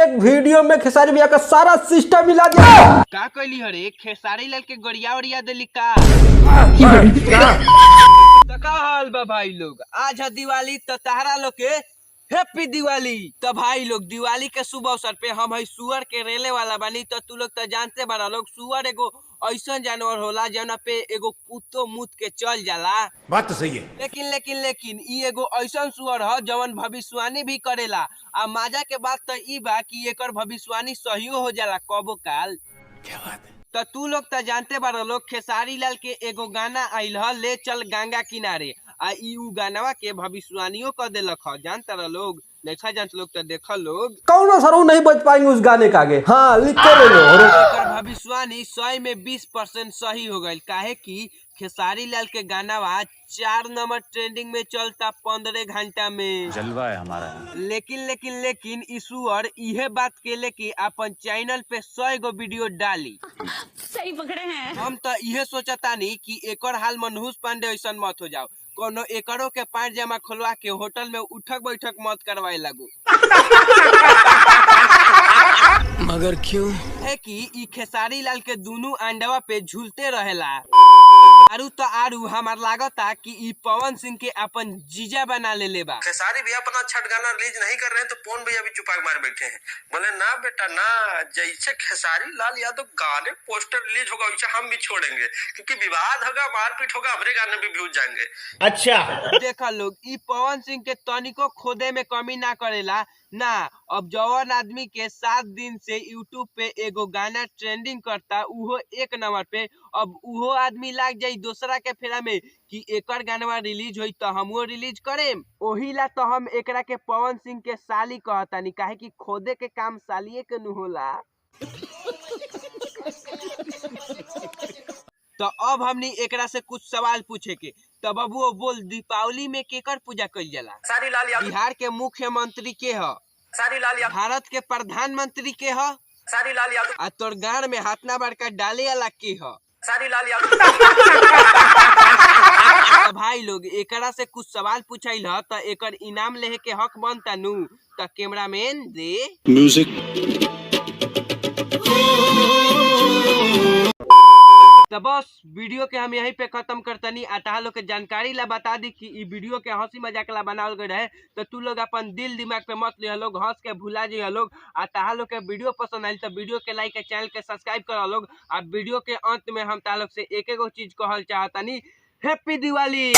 एक वीडियो में खेसारी भैया का सारा सिस्टम मिला दिया। का कहली हरे खेसारी लाल के गरिया उड़िया दिली का तो का हाल बा भाई लोग। आज है दिवाली तो तारा लोग के हैप्पी दिवाली। तो भाई लोग दिवाली के शुभ अवसर पे हम है सुअर के रेले वाला बानी। तो तू लोग तो जानते बड़ा लोग सुअर एगो ऐसा जानवर होला जौना पे एगो कुत्तो मुत के चल जाला। बात तो सही है। लेकिन ई एगो ऐसा सुअर है जवन भविष्यवाणी भी करेला। आ मजा के बात तो ई बा कि एकर भविष्यवाणी सही हो जाला कबो काल। क्या बात है। तो तू लोग तो जानते बारो लोग खेसारी लाल के एगो गाना आइल ह ले चल गंगा किनारे। आ ई उ गानवा के भविष्यवाणियों कर देलक ह। जानता रह लोग देखा जान लोग तो देखा लोग कौन सर नहीं बच पाएंगे उस गाने का आगे। हाँ लिख के ले लो। एकर भविष्यवाणी 100 में 20% सही हो गई। काहे कि खेसारी लाल के गाना 4 नंबर ट्रेंडिंग में चलता 15 घंटा में। जलवा है हमारा। लेकिन ईश्वर इहे बात केले कि अपन चैनल पे 100 गो वीडियो डाली। सही पकड़े हैं। हम तो इहे सोचतानी कि एकर हाल मनहूस पांडे ऐसा मत हो जाओ। कोनो एकरो के पैंट जमा खोलवा के होटल में उठक बैठक मत करवाए लगो। मगर क्यों है कि ई खेसारी लाल के दोनों अंडवा पे झूलते रहेला। आरू हमार लागता कि ई पवन सिंह के अपन जीजा बना ले बा। खेसारी भैया अपना छठ गाना रिलीज नहीं कर रहे हैं तो पवन भैया भी चुपा मार बैठे हैं। बोले ना बेटा ना, जैसे खेसारी लाल यादव गाने पोस्टर रिलीज होगा वैसे हम भी छोड़ेंगे, क्योंकि विवाद होगा मारपीट होगा हमारे गाने भी व्यूज जाएंगे। अच्छा देखा लोग ई पवन सिंह के तनिको खोदे में कमी ना करेला ना। अब जवान आदमी के 7 दिन से यूट्यूब पे एगो गाना ट्रेंडिंग करता उहो 1 नंबर पे। अब उहो आदमी लाग जाई दूसरा के फेरा में कि एकर गाना रिलीज होई तो हमो रिलीज करेम। ओही ला तो हम एकरा के पवन सिंह के साली कहतानी। काहे कि खोदे के काम सालिए के नु होला। तो अब हमनी एकरा से कुछ सवाल पूछे के। तो बबुओ बोल दीपावली में केकर पूजा कइल जाला? खेसारी लाल यादव। बिहार के मुख्यमंत्री के ह? खेसारी लाल यादव। भारत के प्रधानमंत्री के ह? खेसारी लाल यादव। आ तोर गाड़ में हाथना बड़का डाले वाला के ह? खेसारी लाल यादव। तो भाई लोग एकरा से कुछ सवाल पूछाइल ह तो एकर इनाम लेहे के हक बनता नु। तो कैमरामैन दे म्यूजिक। तो बस वीडियो के हम यहीं पे खत्म करतनी। आता लोग के जानकारी ला बता दी कि ई वीडियो के हंसी मजाक ला बनावल गए रहे। तो तू लोग अपन दिल दिमाग पे मत लिया लोग, हंस के भुला जी लोग। आ लोग के वीडियो पसंद आयल तो वीडियो के लाइक के चैनल के सब्सक्राइब कर लोग। आ वीडियो के अंत में हम तालोग से एक चीज कहल चाहतनी, हैप्पी दिवाली।